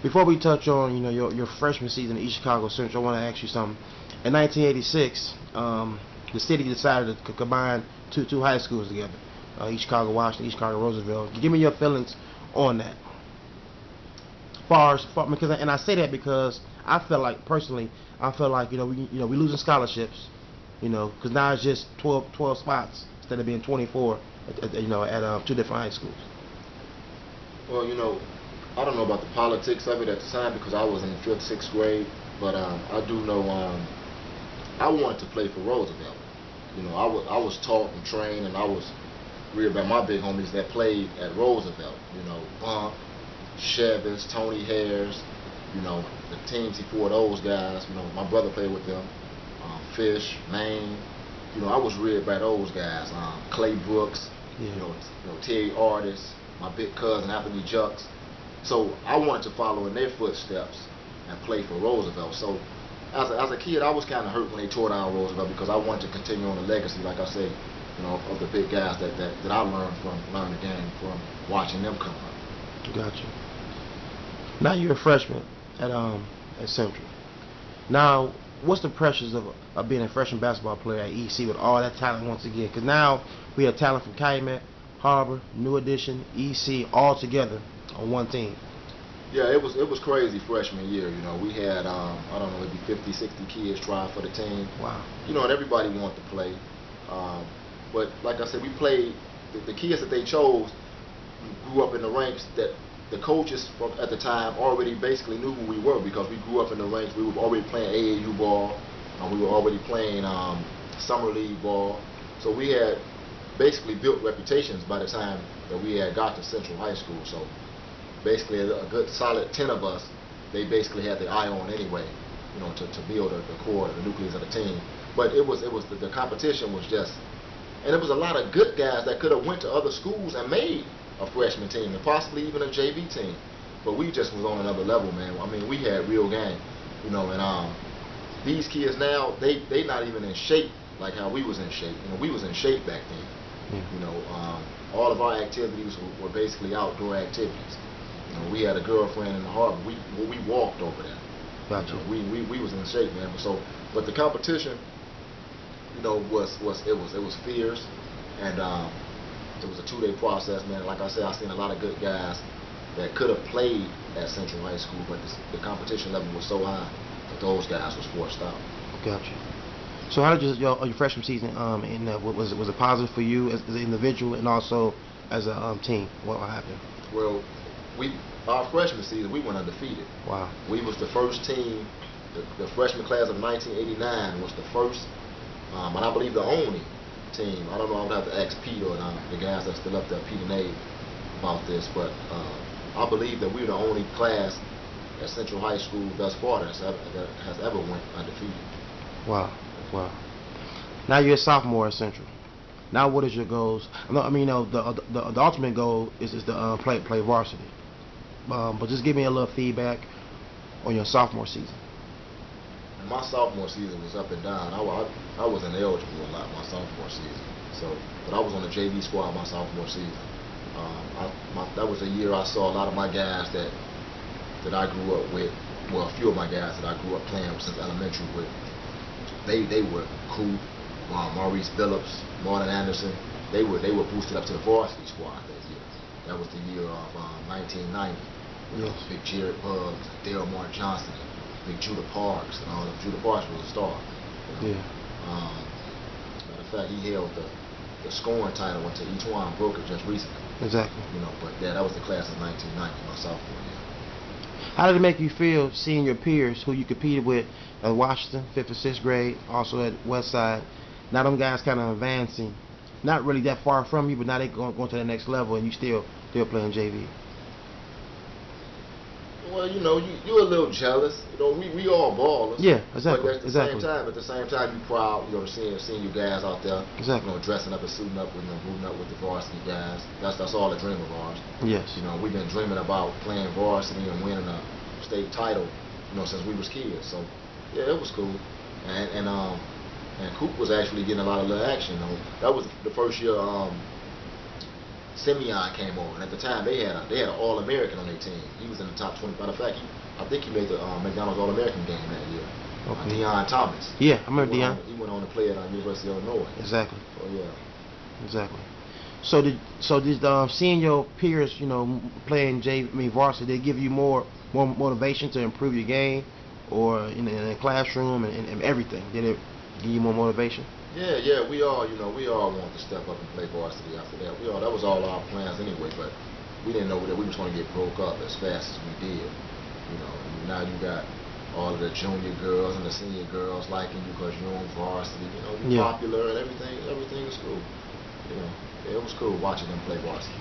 Before we touch on, your freshman season at East Chicago Central, I want to ask you something. In 1986, the city decided to combine two high schools together, East Chicago Washington, East Chicago Roosevelt. Give me your feelings on that. Far because, and I say that because I feel like personally, I feel like we losing scholarships, because now it's just 12 spots instead of being 24 at two different high schools. Well, I don't know about the politics of it at the time because I was in the fifth, sixth grade, but I do know I wanted to play for Roosevelt. I was taught and trained, and I was read by my big homies that played at Roosevelt. Bump, Chevis, Tony Hares, the teams before those guys. My brother played with them. Fish, Maine. I was reared by those guys. Clay Brooks, Yeah. Terry Artis, my big cousin Anthony Jucks. So I wanted to follow in their footsteps and play for Roosevelt. So as a kid, I was kind of hurt when they tore down Roosevelt because I wanted to continue on the legacy, like I say, of the big guys that I learned the game from watching them come up. Gotcha. Now you're a freshman at Central. Now, what's the pressures of being a freshman basketball player at EC with all that talent once again? Because now we have talent from Calumet, Harbor, New Edition, EC, all together on one team. Yeah, it was crazy freshman year. We had I don't know, maybe 50, 60 kids trying for the team. Wow. And everybody wanted to play. Um, but like I said, we played the kids that they chose grew up in the ranks that the coaches from at the time already basically knew who we were because we grew up in the ranks. We were already playing AAU ball. We were already playing summer league ball. So we had basically built reputations by the time that we had got to Central High School. So basically a good solid 10 of us, they basically had their eye on anyway, to build the core, the nucleus of the team. But the competition was just, and it was a lot of good guys that could have went to other schools and made a freshman team and possibly even a JV team. But we just was on another level, man. I mean, we had real game, and these kids now, they not even in shape like how we was in shape. We was in shape back then. All of our activities were basically outdoor activities. We had a girlfriend in the harbor. We walked over there. Gotcha. We was in shape, man. But the competition, was fierce, and it was a 2-day process, man. Like I said, I seen a lot of good guys that could have played at Central High School, but the competition level was so high that those guys was forced out. Gotcha. So how did your freshman season was it positive for you as an individual and also as a team? What happened? Well, our freshman season we went undefeated. Wow. We was the first team. The freshman class of 1989 was the first, and I believe the only team. I don't know. I would have to ask Pete or the guys that's still up there, Pete and Abe, about this. But I believe that we're the only class at Central High School thus far that has ever went undefeated. Wow. Wow. Now you're a sophomore at Central. Now what is your goals? I mean, the ultimate goal is to play varsity. But just give me a little feedback on your sophomore season. And my sophomore season was up and down. I wasn't eligible a lot my sophomore season. But I was on the JV squad my sophomore season. That was a year I saw a lot of my guys that I grew up with. Well, a few of my guys that I grew up playing since elementary with. They were cool. Maurice Phillips, Martin Anderson. They were boosted up to the varsity squad that year. That was the year of 1990. Yes. Big Jared Buggs, Dale Mark Johnson, Big Judah Parks, and all that. Judah Parks was a star. Yeah. Matter of fact, he held the scoring title until Etwan broke it just recently. Exactly. But yeah, that was the class of 1990, my sophomore year. How did it make you feel seeing your peers who you competed with at Washington, 5th and 6th grade, also at Westside? Now them guys kind of advancing, not really that far from you, but now they going to the next level, and you still playing JV. Well, you're a little jealous. We all ballers. Yeah, exactly. But at the same time, you proud, seeing you guys out there, Exactly. Dressing up and suiting up, booting up with the varsity guys. That's all a dream of ours. Yes. We've been dreaming about playing varsity and winning a state title, since we was kids. So, yeah, it was cool. And Coop was actually getting a lot of little action. That was the first year Simeon came over, and at the time they had an All-American on their team. He was in the top 20. Matter of fact, I think he made the McDonald's All-American game that year. Okay. Deion Thomas. Yeah, I remember Deion. He went on to play at University of Illinois. Exactly. Oh yeah. Exactly. So did seeing your peers, playing varsity, did it give you more motivation to improve your game, or in the classroom and everything? Did it give you more motivation? Yeah, we all wanted to step up and play varsity after that. That was all our plans anyway, but we didn't know that we was going to get broke up as fast as we did. And now you got all of the junior girls and the senior girls liking you because you're on varsity. You're popular and everything is cool. It was cool watching them play varsity.